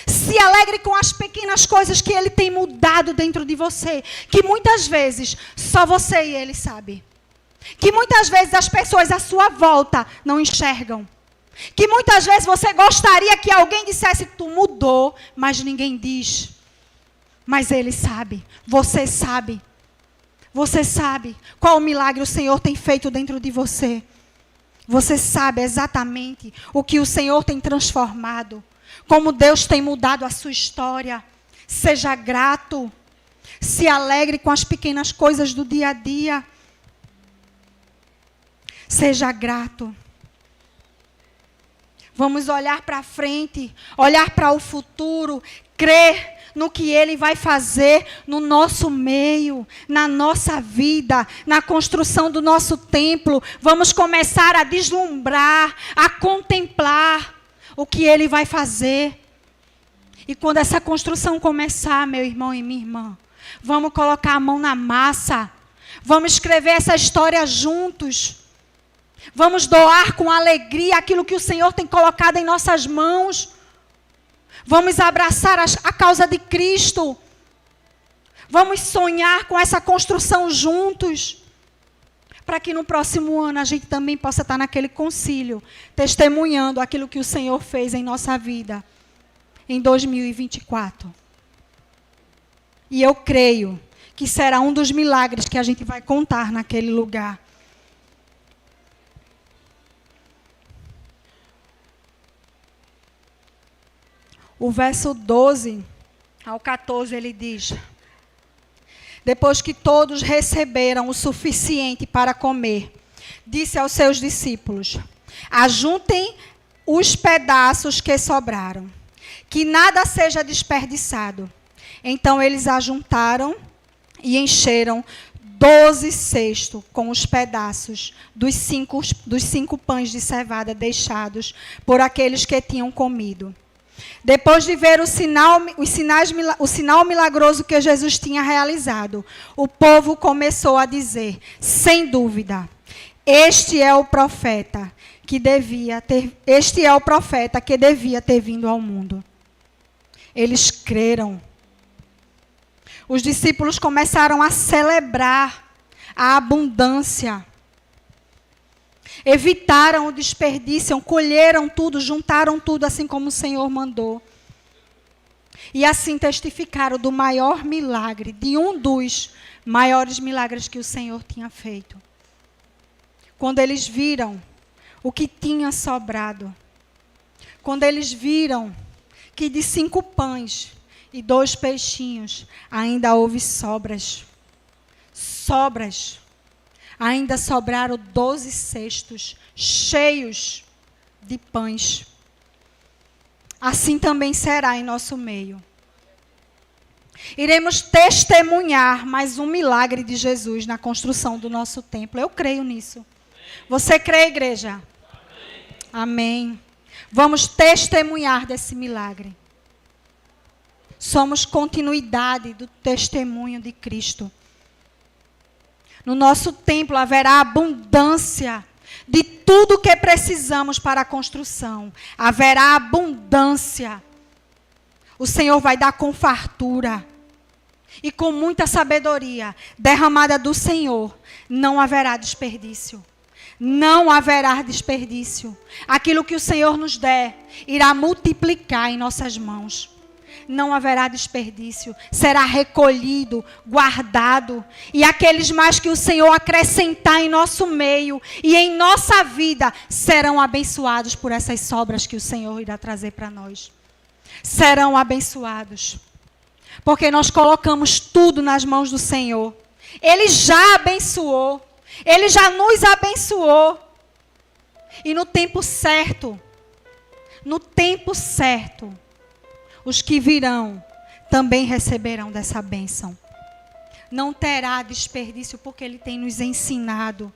Se alegre com as pequenas coisas que Ele tem mudado dentro de você. Que muitas vezes só você e Ele sabe. Que muitas vezes as pessoas à sua volta não enxergam. Que muitas vezes você gostaria que alguém dissesse, tu mudou, mas ninguém diz. Mas Ele sabe, você sabe. Você sabe qual milagre o Senhor tem feito dentro de você. Você sabe exatamente o que o Senhor tem transformado. Como Deus tem mudado a sua história. Seja grato. Se alegre com as pequenas coisas do dia a dia. Seja grato. Vamos olhar para frente, olhar para o futuro, crer no que Ele vai fazer no nosso meio, na nossa vida, na construção do nosso templo. Vamos começar a deslumbrar, a contemplar o que Ele vai fazer. E quando essa construção começar, meu irmão e minha irmã, vamos colocar a mão na massa, vamos escrever essa história juntos. Vamos doar com alegria aquilo que o Senhor tem colocado em nossas mãos. Vamos abraçar a causa de Cristo. Vamos sonhar com essa construção juntos. Para que no próximo ano a gente também possa estar naquele concílio, testemunhando aquilo que o Senhor fez em nossa vida, em 2024. E eu creio que será um dos milagres que a gente vai contar naquele lugar. O verso 12 ao 14, ele diz: depois que todos receberam o suficiente para comer, disse aos seus discípulos: ajuntem os pedaços que sobraram, que nada seja desperdiçado. Então eles ajuntaram e encheram 12 cestos com os pedaços dos cinco pães de cevada deixados por aqueles que tinham comido. Depois de ver o sinal milagroso que Jesus tinha realizado, o povo começou a dizer: sem dúvida, este é o profeta que devia ter vindo ao mundo. Eles creram. Os discípulos começaram a celebrar a abundância. Evitaram o desperdício, colheram tudo, juntaram tudo, assim como o Senhor mandou. E assim testificaram do maior milagre, de um dos maiores milagres que o Senhor tinha feito. Quando eles viram o que tinha sobrado, quando eles viram que de 5 pães e 2 peixinhos ainda houve sobras. Ainda sobraram 12 cestos cheios de pães. Assim também será em nosso meio. Iremos testemunhar mais um milagre de Jesus na construção do nosso templo. Eu creio nisso. Você crê, igreja? Amém. Vamos testemunhar desse milagre. Somos continuidade do testemunho de Cristo. No nosso templo haverá abundância de tudo que precisamos para a construção. Haverá abundância. O Senhor vai dar com fartura. E com muita sabedoria derramada do Senhor, não haverá desperdício. Não haverá desperdício. Aquilo que o Senhor nos der, irá multiplicar em nossas mãos. Não haverá desperdício. Será recolhido, guardado. E aqueles mais que o Senhor acrescentar em nosso meio e em nossa vida, serão abençoados por essas sobras que o Senhor irá trazer para nós. Serão abençoados. Porque nós colocamos tudo nas mãos do Senhor. Ele já abençoou. Ele já nos abençoou. E no tempo certo, os que virão também receberão dessa bênção. Não terá desperdício, porque Ele tem nos ensinado.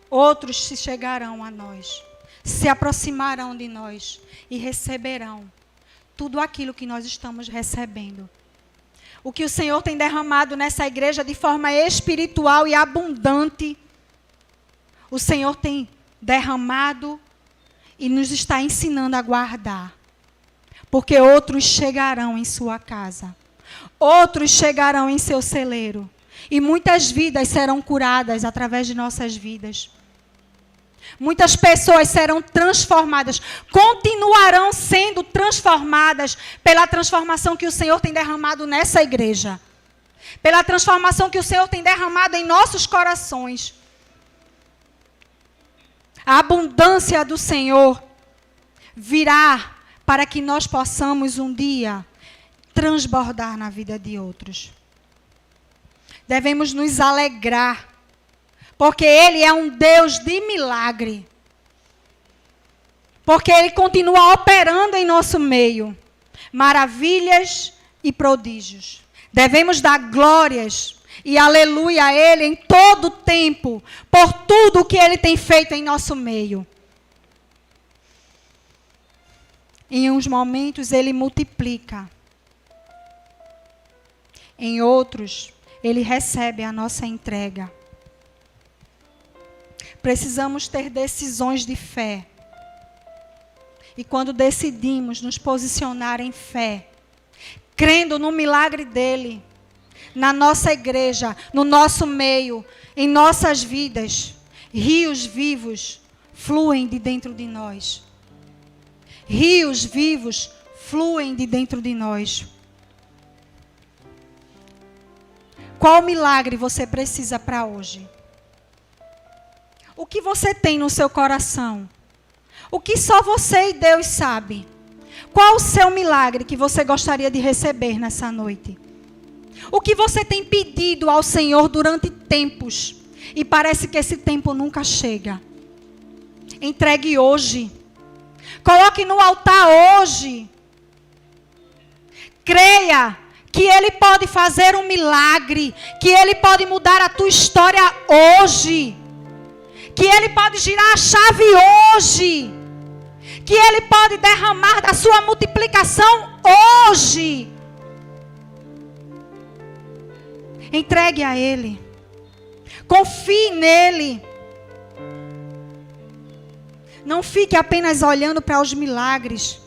Outros se chegarão a nós, se aproximarão de nós e receberão tudo aquilo que nós estamos recebendo. O que o Senhor tem derramado nessa igreja de forma espiritual e abundante, o Senhor tem derramado e nos está ensinando a guardar. Porque outros chegarão em sua casa. Outros chegarão em seu celeiro. E muitas vidas serão curadas através de nossas vidas. Muitas pessoas serão transformadas. Continuarão sendo transformadas pela transformação que o Senhor tem derramado nessa igreja. Pela transformação que o Senhor tem derramado em nossos corações. A abundância do Senhor virá para que nós possamos um dia transbordar na vida de outros. Devemos nos alegrar, porque Ele é um Deus de milagre. Porque Ele continua operando em nosso meio maravilhas e prodígios. Devemos dar glórias e aleluia a Ele em todo o tempo, por tudo o que Ele tem feito em nosso meio. Em uns momentos Ele multiplica. Em outros, Ele recebe a nossa entrega. Precisamos ter decisões de fé. E quando decidimos nos posicionar em fé, crendo no milagre dEle, na nossa igreja, no nosso meio, em nossas vidas, rios vivos fluem de dentro de nós. Rios vivos fluem de dentro de nós. Qual milagre você precisa para hoje? O que você tem no seu coração? O que só você e Deus sabe? Qual o seu milagre que você gostaria de receber nessa noite? O que você tem pedido ao Senhor durante tempos e parece que esse tempo nunca chega. Entregue hoje. Coloque no altar hoje. Creia que Ele pode fazer um milagre, que Ele pode mudar a tua história hoje, que Ele pode girar a chave hoje, que Ele pode derramar da sua multiplicação hoje. Entregue a Ele. Confie nele. Não fique apenas olhando para os milagres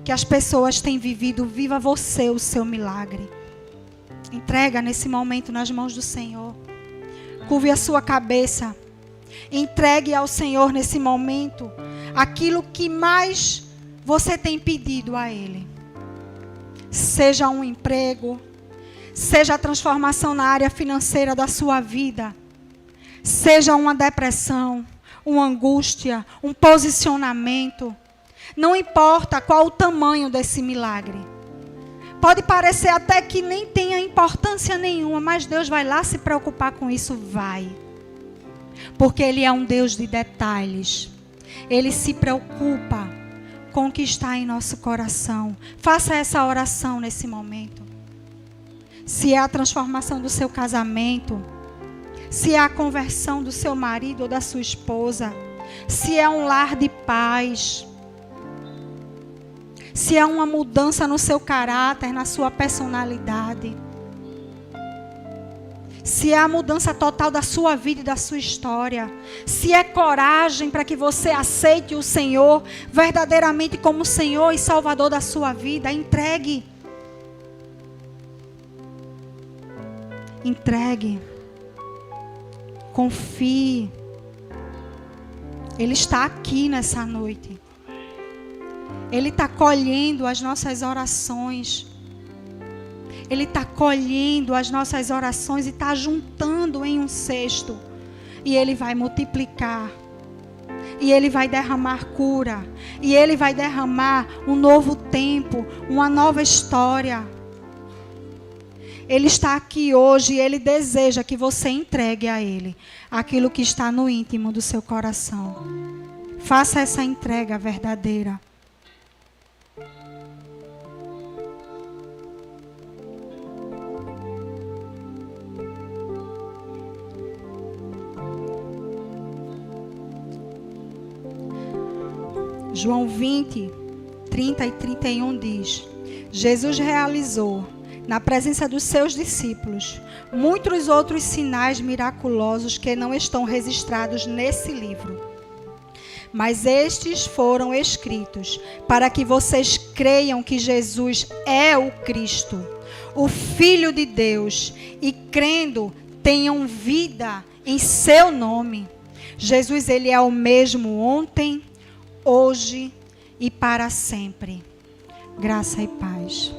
que as pessoas têm vivido. Viva você o seu milagre. Entrega nesse momento nas mãos do Senhor. Curve a sua cabeça. Entregue ao Senhor nesse momento aquilo que mais você tem pedido a Ele. Seja um emprego, seja a transformação na área financeira da sua vida, seja uma depressão, uma angústia, um posicionamento. Não importa qual o tamanho desse milagre. Pode parecer até que nem tenha importância nenhuma, mas Deus vai lá se preocupar com isso, vai. Porque Ele é um Deus de detalhes. Ele se preocupa com o que está em nosso coração. Faça essa oração nesse momento. Se é a transformação do seu casamento, se é a conversão do seu marido ou da sua esposa, se é um lar de paz, se é uma mudança no seu caráter, na sua personalidade, se é a mudança total da sua vida e da sua história, se é coragem para que você aceite o Senhor verdadeiramente como Senhor e Salvador da sua vida, entregue. Entregue. Confie. Ele está aqui nessa noite. Ele está colhendo as nossas orações. Ele está colhendo as nossas orações e está juntando em um cesto. E Ele vai multiplicar. E Ele vai derramar cura. E Ele vai derramar um novo tempo, uma nova história. Ele está aqui hoje e Ele deseja que você entregue a Ele aquilo que está no íntimo do seu coração. Faça essa entrega verdadeira. João 20, 30 e 31 diz: Jesus realizou na presença dos seus discípulos muitos outros sinais miraculosos que não estão registrados nesse livro. Mas estes foram escritos para que vocês creiam que Jesus é o Cristo, o Filho de Deus, e crendo tenham vida em seu nome. Jesus, Ele é o mesmo ontem, hoje e para sempre. Graça e paz.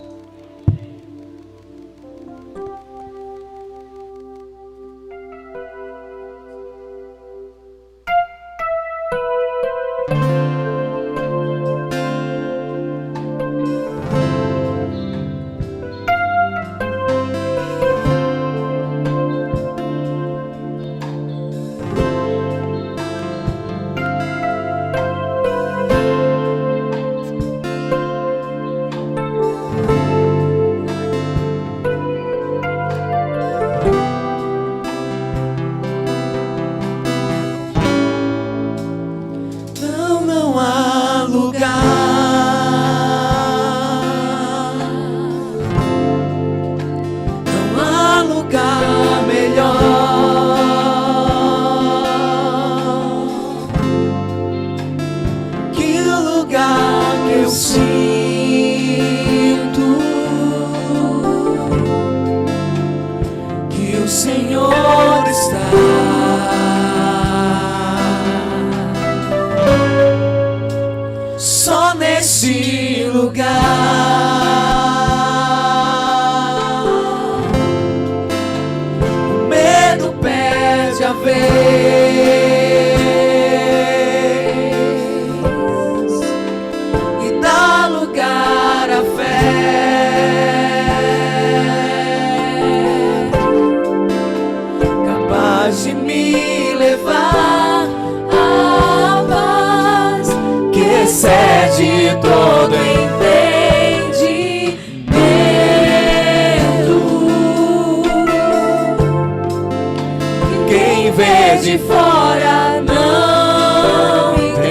de fora não entende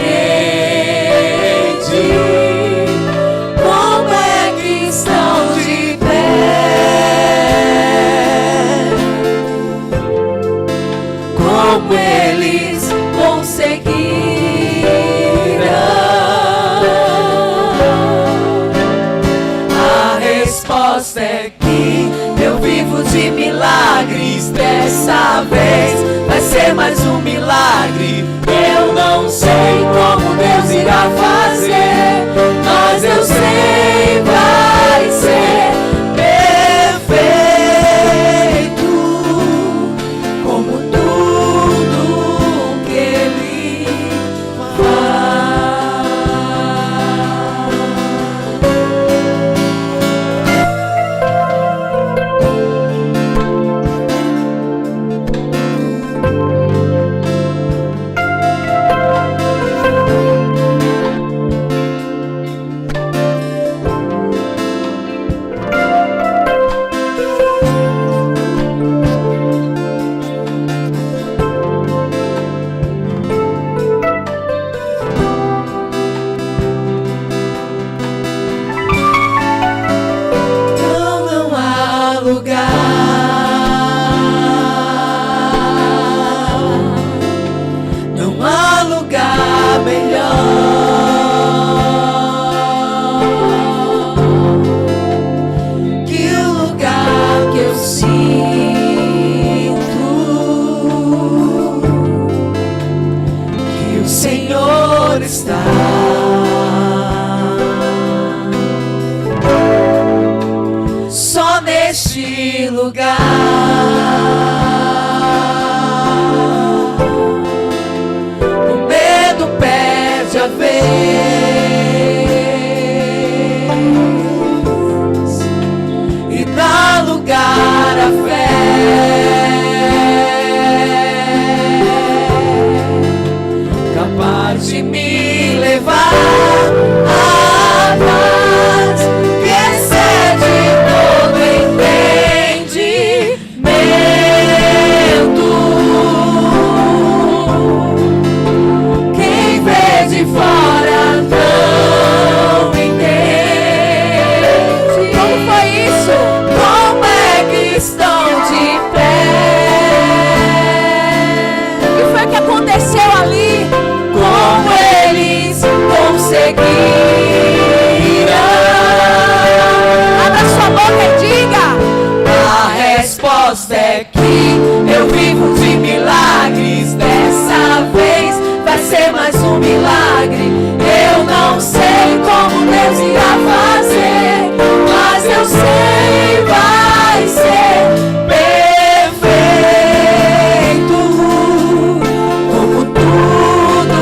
como é que estão de pé, como eles conseguirão. A resposta é que eu vivo de milagres. Dessa vez vai ser mais um milagre. Eu não sei como Deus irá fazer, mas eu sei vai ser perfeito, como tudo que Ele faz. Não há lugar, não há lugar melhor que o lugar que eu sinto que o Senhor está. Só neste lugar o medo perde a vez e dá lugar à fé, capaz de me levar à paz que excede todo entendimento. Quem vê de fora não entende. Como foi isso? Como é que estão de pé? O que foi que aconteceu ali? Como eles conseguiram? Abra sua boca e diga. A resposta é que eu vivo de milagres. Dessa vez vai ser mais um milagre. Eu não sei como Deus irá fazer, mas eu sei vai ser perfeito, como tudo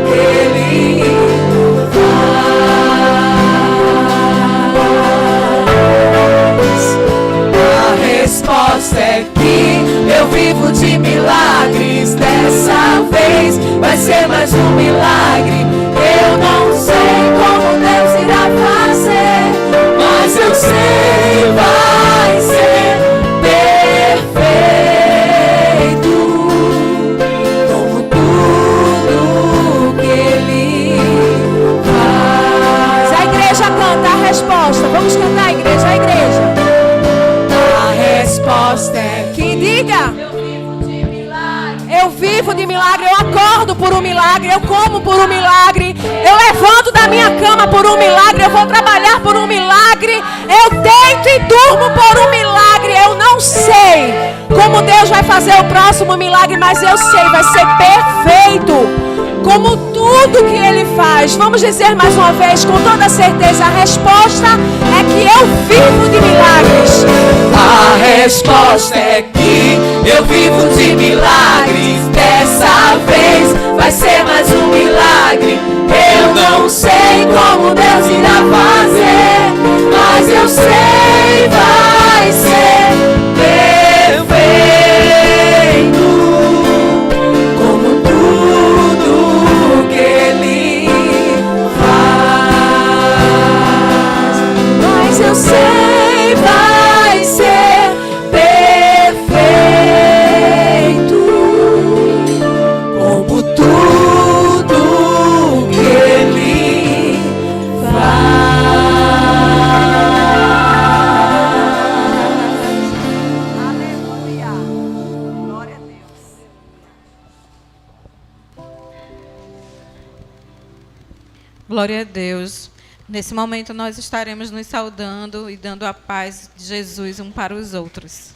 que Ele faz. A resposta é que eu vivo de milagres. Dessa vez vai ser mais um milagre. Eu não sei como Deus irá fazer, mas eu sei vai ser perfeito, como tudo que Ele faz. A igreja canta a resposta. Vamos cantar, igreja, a igreja. A resposta é que diga. Eu vivo de milagre, eu acordo por um milagre, eu como por um milagre, eu levanto da minha cama por um milagre, eu vou trabalhar por um milagre, eu deito e durmo por um milagre. Eu não sei como Deus vai fazer o próximo milagre, mas eu sei, vai ser perfeito, como tudo que Ele faz. Vamos dizer mais uma vez, com toda certeza, a resposta é que eu vivo de milagres. A resposta é que eu vivo de milagres. Dessa vez vai ser mais um milagre. Eu não sei como Deus irá fazer, mas eu sei vai ser perfeito, como tudo que Ele faz. Mas eu sei vai ser perfeito. Glória a Deus. Nesse momento nós estaremos nos saudando e dando a paz de Jesus um para os outros.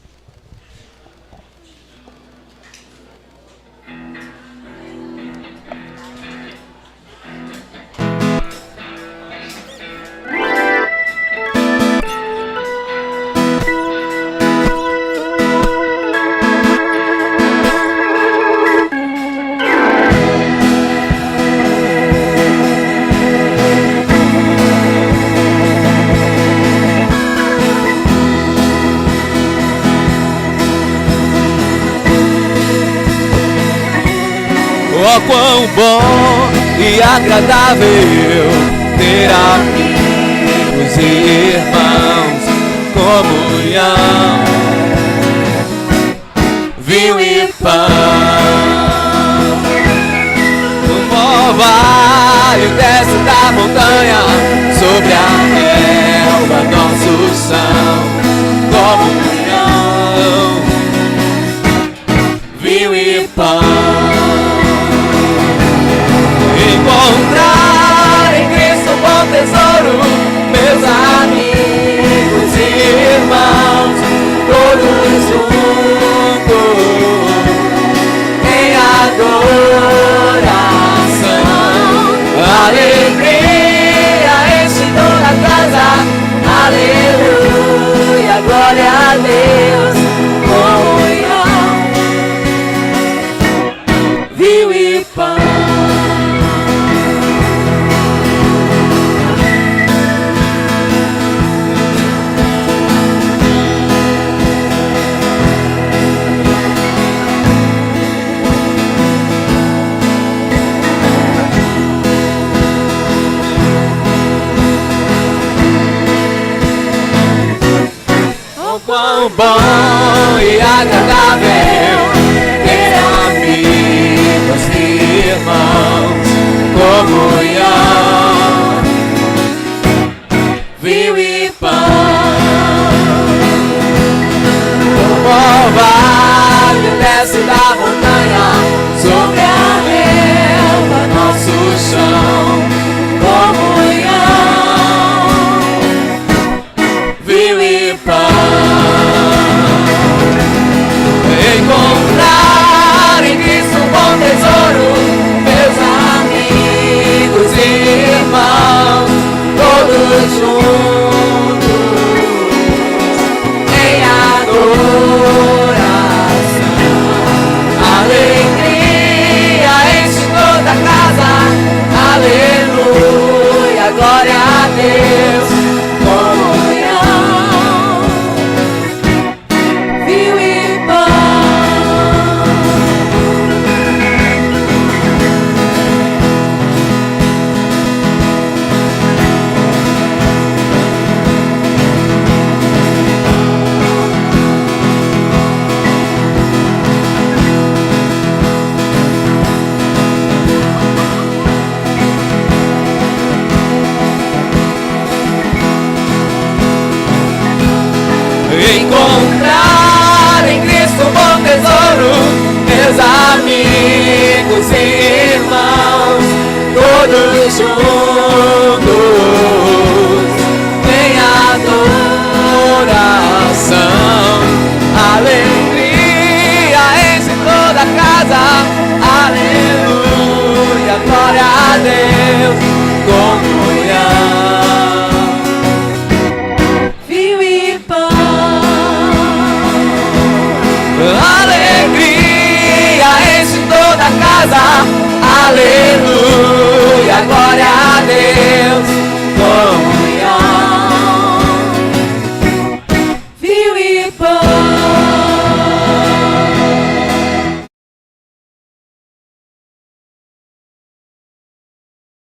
Oh, quão bom e agradável ter amigos e irmãos, comunhão, vinho e pão. No orvalho desce da montanha, sobre a relva nossos são, comunhão, vinho e pão. Encontrar em Cristo um bom tesouro, meus amigos e irmãos, todos juntos em adoração. Alegria enche toda a casa, aleluia, glória a Deus, comunhão, vinho e pão. Quão bom e agradável ter amigos e irmãos, comunhão, vinho e pão. O orvalho desce da montanha, sobre a relva nosso chão, comunhão, vinho e pão. Encontrar em Cristo um bom tesouro, meus amigos e irmãos, todos juntos em adoração. Alegria enche toda a casa, aleluia, glória a Deus, comunhão, vinho e encontrar